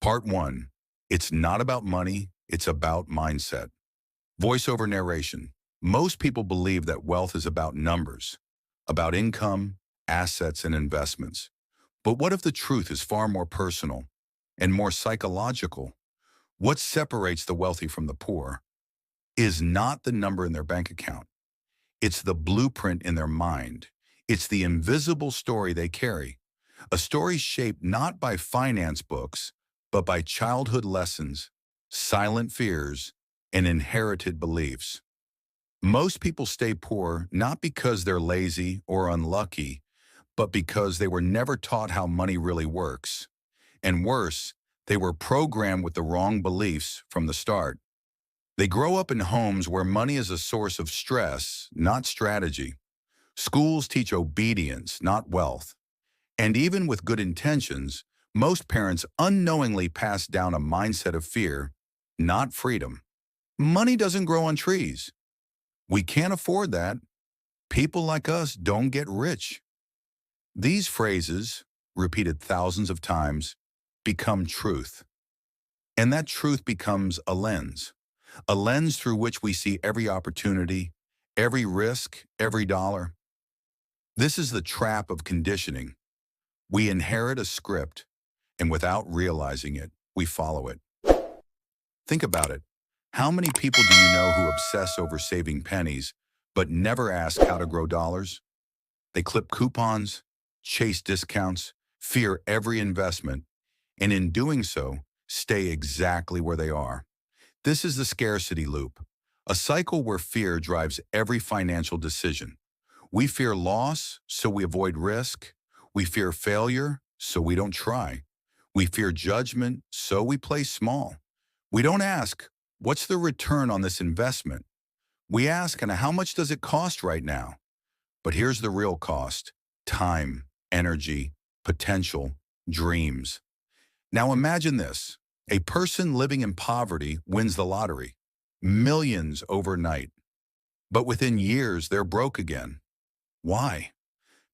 Part 1. It's not about money, it's about mindset. Voiceover narration. Most people believe that wealth is about numbers, about income, assets, and investments. But what if the truth is far more personal and more psychological? What separates the wealthy from the poor is not the number in their bank account. It's the blueprint in their mind. It's the invisible story they carry. A story shaped not by finance books, but by childhood lessons, silent fears, and inherited beliefs. Most people stay poor not because they're lazy or unlucky, but because they were never taught how money really works. And worse, they were programmed with the wrong beliefs from the start. They grow up in homes where money is a source of stress, not strategy. Schools teach obedience, not wealth. And even with good intentions, most parents unknowingly pass down a mindset of fear, not freedom. Money doesn't grow on trees. We can't afford that. People like us don't get rich. These phrases, repeated thousands of times, become truth. And that truth becomes a lens through which we see every opportunity, every risk, every dollar. This is the trap of conditioning. We inherit a script, and without realizing it, we follow it. Think about it. How many people do you know who obsess over saving pennies, but never ask how to grow dollars? They clip coupons, chase discounts, fear every investment, and in doing so, stay exactly where they are. This is the scarcity loop, a cycle where fear drives every financial decision. We fear loss, so we avoid risk. We fear failure, so we don't try. We fear judgment, so we play small. We don't ask, what's the return on this investment? We ask, and how much does it cost right now? But here's the real cost: time, energy, potential, dreams. Now imagine this. A person living in poverty wins the lottery. Millions overnight. But within years, they're broke again. Why?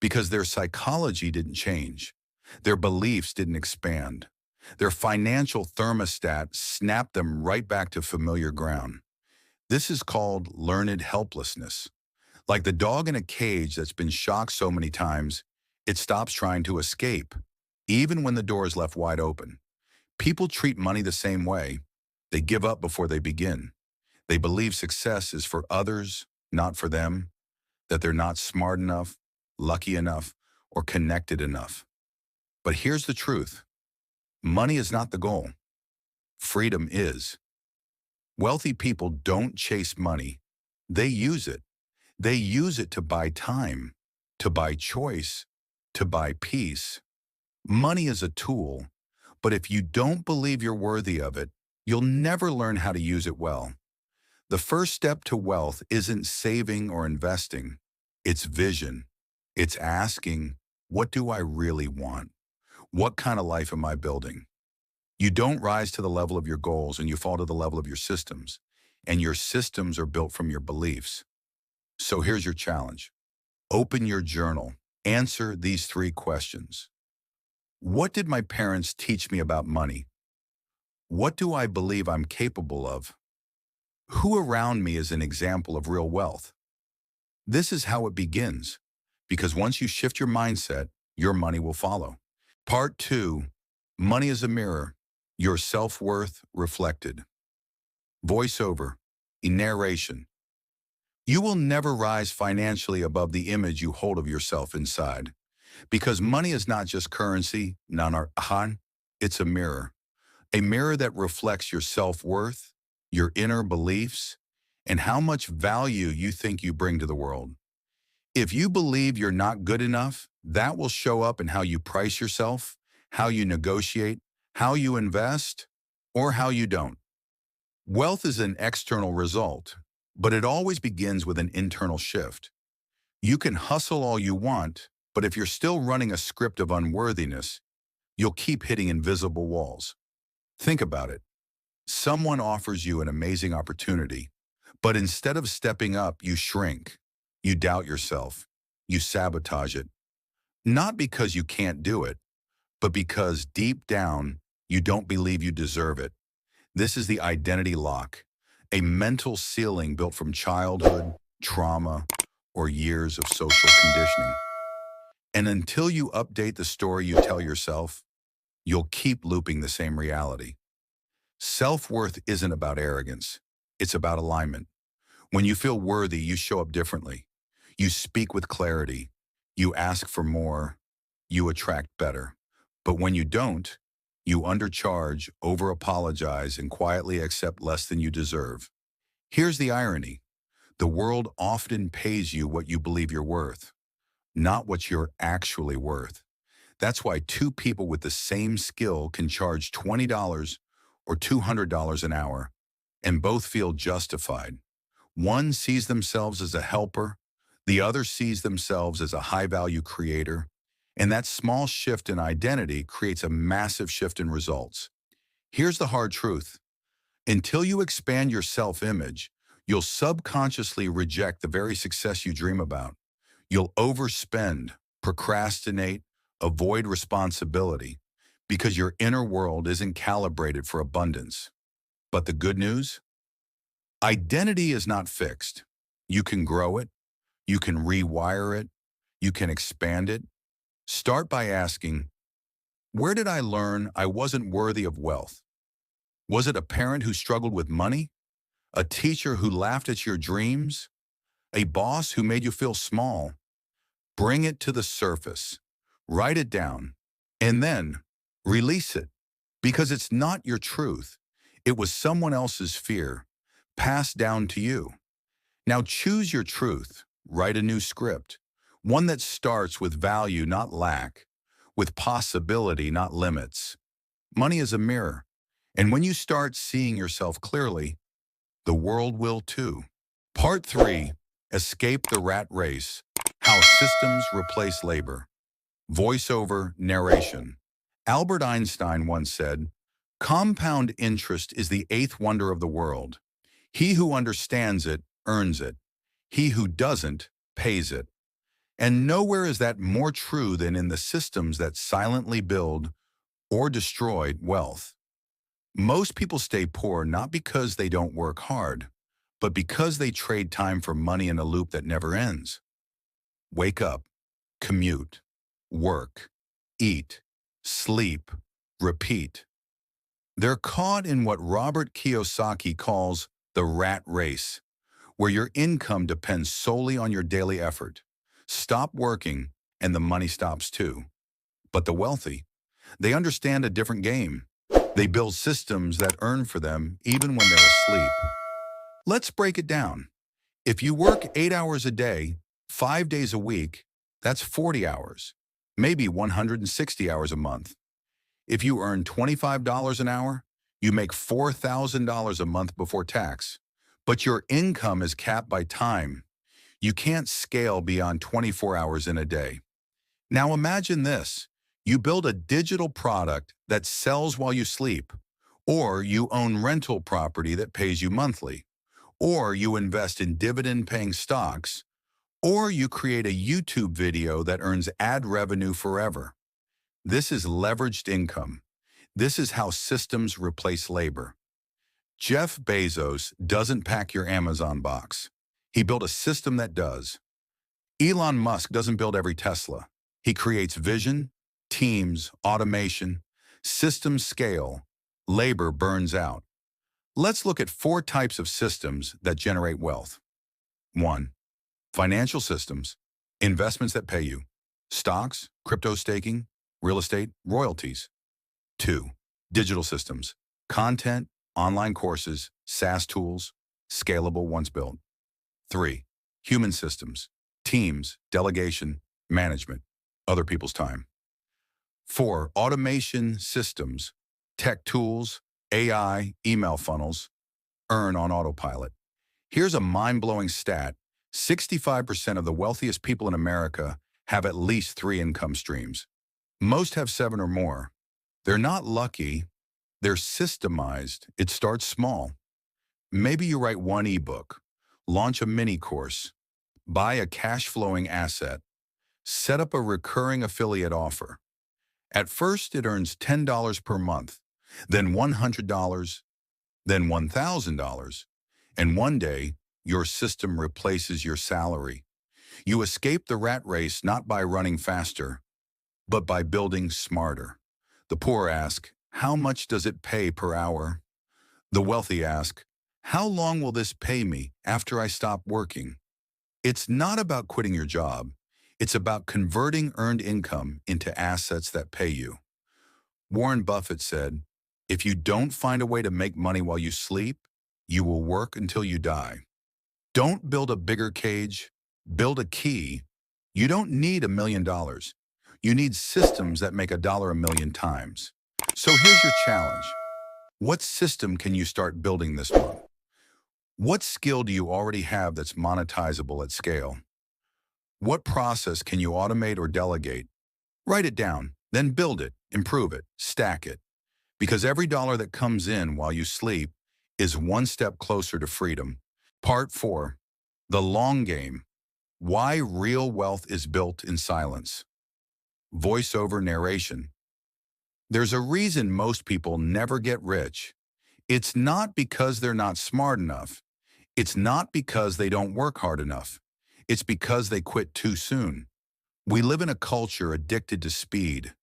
Because their psychology didn't change. Their beliefs didn't expand. Their financial thermostat snapped them right back to familiar ground. This is called learned helplessness. Like the dog in a cage that's been shocked so many times, it stops trying to escape, even when the door is left wide open. People treat money the same way. They give up before they begin. They believe success is for others, not for them, that they're not smart enough, lucky enough, or connected enough. But here's the truth. Money is not the goal. Freedom is. Wealthy people don't chase money. They use it. They use it to buy time, to buy choice, to buy peace. Money is a tool, but if you don't believe you're worthy of it, you'll never learn how to use it well. The first step to wealth isn't saving or investing. It's vision. It's asking, what do I really want? What kind of life am I building? You don't rise to the level of your goals and you fall to the level of your systems. And your systems are built from your beliefs. So here's your challenge. Open your journal. Answer these 3 questions. What did my parents teach me about money? What do I believe I'm capable of? Who around me is an example of real wealth? This is how it begins, because once you shift your mindset, your money will follow. Part 2, money is a mirror, your self-worth reflected. Voiceover, narration. You will never rise financially above the image you hold of yourself inside, because money is not just currency, it's a mirror that reflects your self-worth, your inner beliefs, and how much value you think you bring to the world. If you believe you're not good enough, that will show up in how you price yourself, how you negotiate, how you invest, or how you don't. Wealth is an external result, but it always begins with an internal shift. You can hustle all you want, but if you're still running a script of unworthiness, you'll keep hitting invisible walls. Think about it. Someone offers you an amazing opportunity, but instead of stepping up, you shrink. You doubt yourself. You sabotage it. Not because you can't do it, but because deep down, You don't believe you deserve it. This is the identity lock, a mental ceiling built from childhood, trauma, or years of social conditioning. And until you update the story you tell yourself, you'll keep looping the same reality. Self-worth isn't about arrogance. It's about alignment. When you feel worthy, you show up differently. You speak with clarity. You ask for more. You attract better. But when you don't, you undercharge, over-apologize, and quietly accept less than you deserve. Here's the irony. The world often pays you what you believe you're worth, not what you're actually worth. That's why two people with the same skill can charge $20 or $200 an hour and both feel justified. One sees themselves as a helper, the other sees themselves as a high-value creator, and that small shift in identity creates a massive shift in results. Here's the hard truth. Until you expand your self-image, you'll subconsciously reject the very success you dream about. You'll overspend, procrastinate, avoid responsibility because your inner world isn't calibrated for abundance. But the good news? Identity is not fixed. You can grow it, you can rewire it, you can expand it. Start by asking, where did I learn I wasn't worthy of wealth? Was it a parent who struggled with money? A teacher who laughed at your dreams? A boss who made you feel small? Bring it to the surface. Write it down. And then release it. Because it's not your truth. It was someone else's fear, passed down to you. Now choose your truth. Write a new script. One that starts with value, not lack. With possibility, not limits. Money is a mirror. And when you start seeing yourself clearly, the world will too. Part 3. Escape the rat race. How systems replace labor. Voiceover narration. Albert Einstein once said, "Compound interest is the eighth wonder of the world. He who understands it earns it. He who doesn't pays it." And nowhere is that more true than in the systems that silently build or destroy wealth. Most people stay poor not because they don't work hard, but because they trade time for money in a loop that never ends. Wake up, commute, work, eat, sleep, repeat. They're caught in what Robert Kiyosaki calls the rat race, where your income depends solely on your daily effort. Stop working, and the money stops too. But the wealthy, they understand a different game. They build systems that earn for them even when they're asleep. Let's break it down. If you work 8 hours a day, 5 days a week, that's 40 hours, maybe 160 hours a month. If you earn $25 an hour, you make $4,000 a month before tax. But your income is capped by time. You can't scale beyond 24 hours in a day. Now imagine this. You build a digital product that sells while you sleep, or you own rental property that pays you monthly, or you invest in dividend-paying stocks, or you create a YouTube video that earns ad revenue forever. This is leveraged income. This is how systems replace labor. Jeff Bezos doesn't pack your Amazon box. He built a system that does. Elon Musk doesn't build every Tesla. He creates vision, teams, automation, systems scale, labor burns out. Let's look at 4 types of systems that generate wealth. 1. Financial systems, investments that pay you, stocks, crypto staking, real estate, royalties. 2. Digital systems, content, online courses, SaaS tools, scalable once built. 3. Human systems, teams, delegation, management, other people's time. 4. Automation systems, tech tools, AI, email funnels, earn on autopilot. Here's a mind-blowing stat. 65% of the wealthiest people in America have at least 3 income streams. Most have 7 or more. They're not lucky. They're systemized. It starts small. Maybe you write 1 ebook, launch a mini course, buy a cash-flowing asset, set up a recurring affiliate offer. At first, it earns $10 per month, then $100, then $1,000, and one day your system replaces your salary. You escape the rat race not by running faster, but by building smarter. The poor ask, how much does it pay per hour? The wealthy ask, how long will this pay me after I stop working? It's not about quitting your job. It's about converting earned income into assets that pay you. Warren Buffett said, if you don't find a way to make money while you sleep, you will work until you die. Don't build a bigger cage, build a key. You don't need $1 million. You need systems that make $1 a million times. So here's your challenge. What system can you start building this month? What skill do you already have that's monetizable at scale? What process can you automate or delegate? Write it down, then build it, improve it, stack it. Because every dollar that comes in while you sleep is one step closer to freedom. Part 4. The long game. Why real wealth is built in silence. Voiceover narration. There's a reason most people never get rich. It's not because they're not smart enough. It's not because they don't work hard enough. It's because they quit too soon. We live in a culture addicted to speed,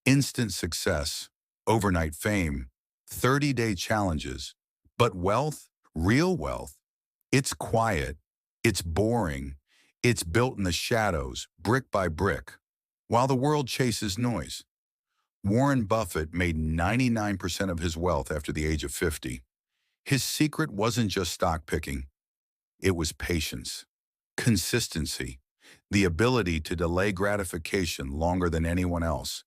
instant success, overnight fame, 30-day challenges. But wealth, real wealth, it's quiet, it's boring, it's built in the shadows, brick by brick, while the world chases noise. Warren Buffett made 99% of his wealth after the age of 50. His secret wasn't just stock picking. It was patience, consistency, the ability to delay gratification longer than anyone else.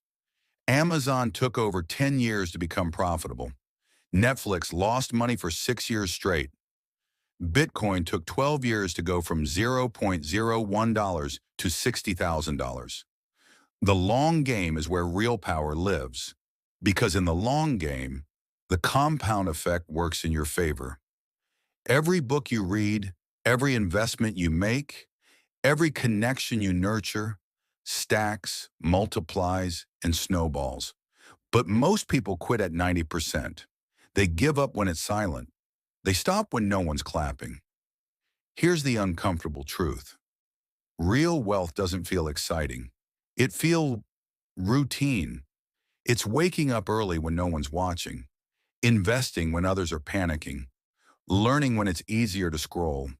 Amazon took over 10 years to become profitable. Netflix lost money for 6 years straight. Bitcoin took 12 years to go from $0.01 to $60,000. The long game is where real power lives, because in the long game, the compound effect works in your favor. Every book you read, every investment you make, every connection you nurture, stacks, multiplies, and snowballs. But most people quit at 90%. They give up when it's silent. They stop when no one's clapping. Here's the uncomfortable truth. Real wealth doesn't feel exciting. It feels routine. It's waking up early when no one's watching, investing when others are panicking, learning when it's easier to scroll.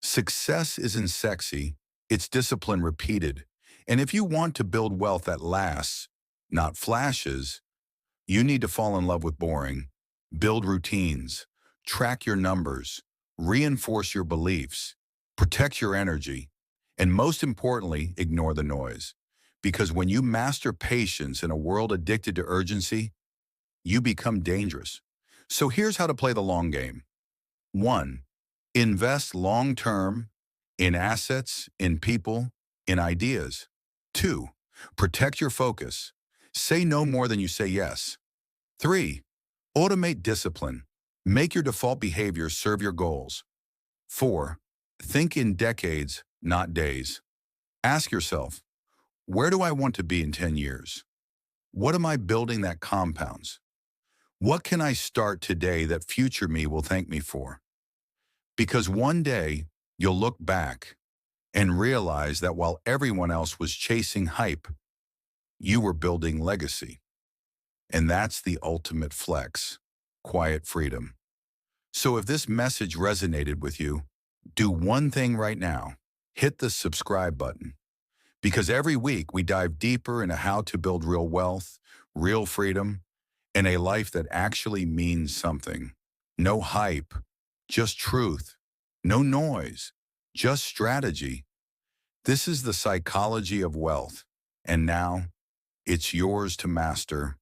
Success isn't sexy, it's discipline repeated. And if you want to build wealth that lasts, not flashes, you need to fall in love with boring, build routines, track your numbers, reinforce your beliefs, protect your energy, and most importantly, ignore the noise. Because when you master patience in a world addicted to urgency, you become dangerous. So here's how to play the long game. 1. Invest long-term in assets, in people, in ideas. 2. Protect your focus. Say no more than you say yes. 3. Automate discipline. Make your default behavior serve your goals. 4. Think in decades, not days. Ask yourself, where do I want to be in 10 years? What am I building that compounds? What can I start today that future me will thank me for? Because one day, you'll look back and realize that while everyone else was chasing hype, you were building legacy. And that's the ultimate flex, quiet freedom. So if this message resonated with you, do one thing right now. Hit the subscribe button. Because every week we dive deeper into how to build real wealth, real freedom, and a life that actually means something. No hype, just truth. No noise, just strategy. This is the psychology of wealth. And now, it's yours to master.